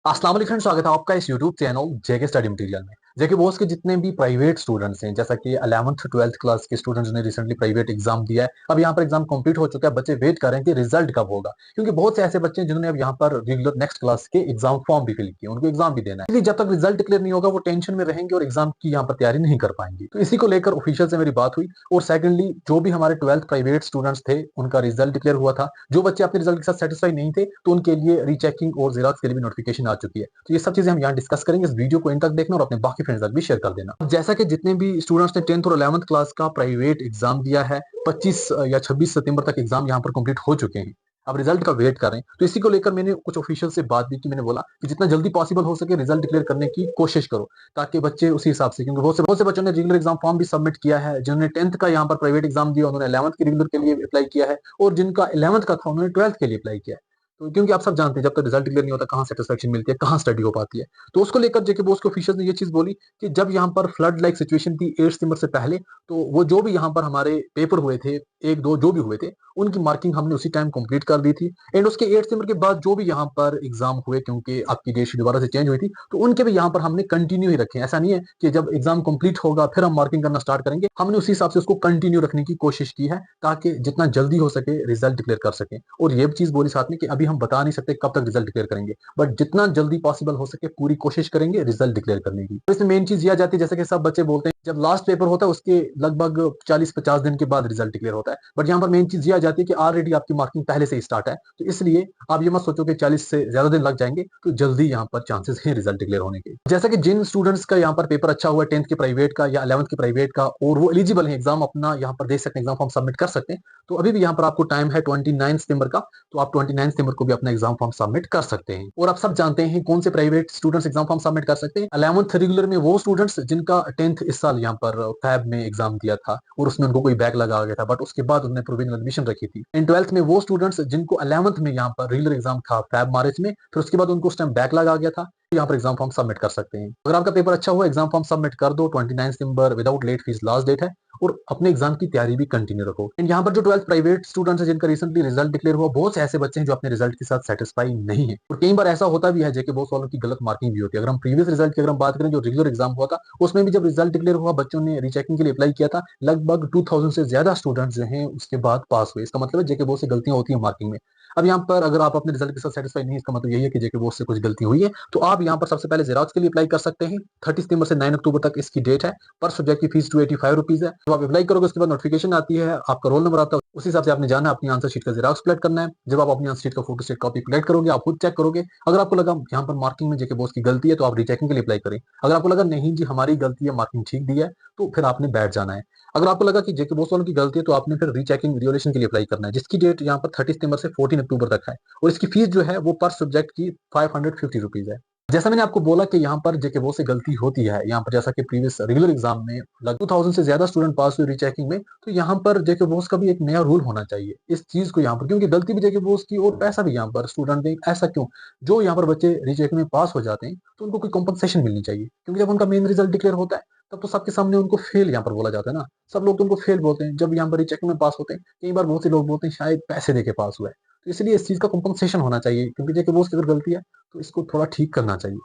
अस्सलाम वालेकुम, स्वागत है आपका इस यूट्यूब चैनल जेके स्टडी मटेरियल में। जेके बोस के जितने भी प्राइवेट स्टूडेंट्स हैं, जैसा कि 11th 12th क्लास के स्टूडेंट्स ने रिसेंटली प्राइवेट एग्जाम दिया है। अब यहाँ पर एग्जाम कंप्लीट हो चुका है, बच्चे वेट कर रहे हैं कि रिजल्ट कब होगा, क्योंकि बहुत से ऐसे बच्चे हैं जिन्होंने अब यहाँ पर रेगुलर नेक्स्ट क्लास के एग्जाम फॉर्म भी फिल किए, उनको एग्जाम भी देना है। इसलिए जब तक रिजल्ट क्लियर नहीं होगा वो टेंशन में रहेंगे और एग्जाम की यहाँ पर तैयारी नहीं कर पाएंगे। तो इसी को लेकर ऑफिशियल से मेरी बात हुई। और सेकंडली, जो भी हमारे 12th प्राइवेट स्टूडेंट्स थे उनका रिजल्ट डिक्लेयर हुआ था। जो बच्चे अपने रिजल्ट के साथ सेटिस्फाई नहीं थे तो उनके लिए रीचेकिंग और जेरॉक्स के लिए भी नोटिफिकेशन आ चुकी है। तो ये सब चीजें हम यहाँ डिस्कस करेंगे। इस वीडियो को इन तक देखना और अपने बाकी फ्रेंड्स तक भी शेयर कर देना। जैसा कि जितने भी स्टूडेंट्स ने 10th और 11th क्लास का प्राइवेट एग्जाम दिया है, 25 या 26 सितंबर तक एग्जाम यहाँ पर कंप्लीट हो चुके हैं। अब रिजल्ट का वेट कर रहे हैं। तो इसी को लेकर मैंने कुछ ऑफिशियल से बात भी की। मैंने बोला कि जितना जल्दी पॉसिबल हो सके रिजल्ट डिक्लेयर करने की कोशिश करो, ताकि बच्चे उसी हिसाब से, क्योंकि बहुत से बच्चों ने रेगुलर एग्जाम फॉर्म भी सबमिट किया है। जिन्होंने 10th का यहाँ पर प्राइवेट एग्जाम दिया उन्होंने 11th के रेगुलर के लिए अप्लाई किया है, और जिनका 11th का था उन्होंने 12th के लिए अप्लाई किया है। तो क्योंकि आप सब जानते हैं जब तक रिजल्ट क्लियर नहीं होता कहाँ सेटिस्फेक्शन मिलती है, कहाँ स्टडी हो पाती है। तो उसको लेकर जेके बोस के ऑफिशियल ने ये चीज बोली कि जब यहाँ पर फ्लड लाइक सिचुएशन थी 8 सितंबर से पहले, तो वो जो भी यहाँ पर हमारे पेपर हुए थे, एक दो जो भी हुए थे, उनकी मार्किंग हमने उसी टाइम कंप्लीट कर दी थी। एंड उसके 8 सितंबर के बाद जो भी यहाँ पर एग्जाम हुए, क्योंकि आपकी डेट दोबारा से चेंज हुई थी, तो उनके भी यहाँ पर हमने कंटिन्यू ही रखे। ऐसा नहीं है कि जब एग्जाम कंप्लीट होगा फिर हम मार्किंग करना स्टार्ट करेंगे। हमने उसी हिसाब से उसको कंटिन्यू रखने की कोशिश की है, ताकि जितना जल्दी हो सके रिजल्ट डिक्लेयर कर सके। और ये चीज बोली साथ में कि अभी हम बता नहीं सकते कब तक रिजल्ट डिक्लेयर करेंगे, बट जितना जल्दी पॉसिबल हो सके पूरी कोशिश करेंगे रिजल्ट डिक्लेयर करने की। तो इसमें मेन चीज यह आ जाती है, जैसे कि सब बच्चे बोलते हैं जब लास्ट पेपर होता है उसके लगभग 40-50 दिन के बाद रिजल्ट डिक्लेयर होता है, बट यहाँ पर मेन चीज ये आ जाती है कि ऑलरेडी आपकी मार्किंग पहले से ही स्टार्ट है। तो इसलिए आप ये मत सोचो कि 40 से ज्यादा दिन लग जाएंगे, तो जल्दी यहाँ पर चांसेस हैं रिजल्ट डिक्लेयर होने के। जैसा कि जिन स्टूडेंट्स का यहाँ पर पेपर अच्छा हुआ है 10th के प्राइवेट का या 11th के प्राइवेट का, और वो एलिजिबल है एग्जाम अपना यहाँ पर दे सकते हैं, एग्जाम फॉर्म सबमिट कर सकते हैं, तो अभी भी यहाँ पर आपको टाइम है 29 सितंबर का। तो आप 29 सितंबर को भी अपना एग्जाम फॉर्म सबमिट कर सकते हैं। और आप सब जानते हैं कौन से private students exam form submit कर सकते हैं। 11th रेगुलर में वो स्टूडेंट्स जिनका 10th इस साल यहाँ पर फैब में एग्जाम दिया था और उसमें उनको कोई बैक लगा गया था, बट उसके बाद उन्होंने प्रोविजनल एडमिशन रखी थी। एंड 12th में वो स्टूडेंट्स जिनको 11th में यहाँ पर रेगुलर एग्जाम था फैब मार्च में, फिर उसके बाद उनको उस टाइम बैक लगा गया था, यहाँ पर एग्जाम फॉर्म सबमिट कर सकते हैं। अगर आपका पेपर अच्छा हुआ एग्जाम फॉर्म सबमिट कर दो। 29 सितंबर without late fee last date है, और अपने एग्जाम की तैयारी भी कंटिन्यू रखो। एंड यहाँ पर जो 12th प्राइवेट स्टूडेंट्स हैं जिनका रिसेंटली रिजल्ट डिक्लेयर हुआ, बहुत से ऐसे बच्चे हैं जो अपने रिजल्ट के साथ सेटिस्फाई नहीं है। और कई बार ऐसा होता भी है जेके बहुत वालों की गलत मार्किंग भी होती है। अगर हम प्रीवियस रिजल्ट की अगर हम बात करें, जो रेगुलर एग्जाम हुआ था उसमें भी जब रिजल्ट डिक्लेयर हुआ बच्चों ने रीचेकिंग के लिए अप्लाई किया था, लगभग 2000 से ज्यादा स्टूडेंट्स जो हैं उसके बाद पास हुए। इसका मतलब है जेके बहुत सी गलतियां होती है मार्किंग में। अब यहाँ पर अगर आप अपने रिजल्ट के साथ सेटिस्फाई नहीं है, इसका मतलब यही है कि जेके बोर्ड से कुछ गलती हुई है। तो आप यहाँ पर सबसे पहले जेरॉक्स के लिए अप्लाई कर सकते हैं। 30 सितंबर से 9 अक्टूबर तक इसकी डेट है। पर सब्जेक्ट की फीस 285 रुपीज है। तो आप अप्लाई करोगे उसके बाद नोटिफिकेशन आती है, आपका रोल नंबर आता है, उस हिसाब से आपने जाना है, अपनी आंसर शीट का जेरॉक्स कलेक्ट करना है। जब आप अपनी आंसर शीट का फोटो स्टेट कॉपी कलेक्ट करोगे आप खुद चेक करोगे। अगर आपको लगा यहाँ पर मार्किंग में जेके बोर्ड की गलती है तो आप रीचेकिंग के लिए अप्लाई करें। अगर आपको लगा नहीं जी हमारी गलती है, मार्किंग ठीक दी है, तो फिर आपने बैठ जाना है। अगर आपको लगा कि जेके बोस वालों की गलती है तो आपने फिर रीचेकिंग रियोलेशन के लिए अप्लाई करना है, जिसकी डेट यहाँ पर 30 सितंबर से 14 अक्टूबर तक है। और इसकी फीस जो है वो पर सब्जेक्ट की 550 रुपीज है। जैसा मैंने आपको बोला कि यहाँ पर जेके बोस से गलती होती है, यहाँ पर जैसा कि प्रीवियस रेगुलर एग्जाम में लगभग 2000 से ज्यादा स्टूडेंट पास हुए रीचेकिंग में, तो यहाँ पर जेके बोस का भी एक नया रूल होना चाहिए इस चीज को यहाँ पर, क्योंकि गलती भी जेके बोस की और पैसा भी यहाँ पर स्टूडेंट ने। ऐसा क्यों? जो यहाँ पर बच्चे रीचेकिंग में पास हो जाते हैं तो उनको कोई कंपनसेशन मिलनी चाहिए, क्योंकि जब उनका मेन रिजल्ट डिक्लेयर होता है तब तो सबके सामने उनको फेल यहाँ पर बोला जाता है ना। सब लोग तो उनको फेल बोलते हैं। जब यहाँ पर रीचेकिंग में पास होते हैं कई बार बहुत से लोग बोलते हैं शायद पैसे देके पास हुआ है। तो इसलिए इस चीज का कंपनसेशन होना चाहिए, क्योंकि जेके बोस की अगर गलती है तो इसको थोड़ा ठीक करना चाहिए।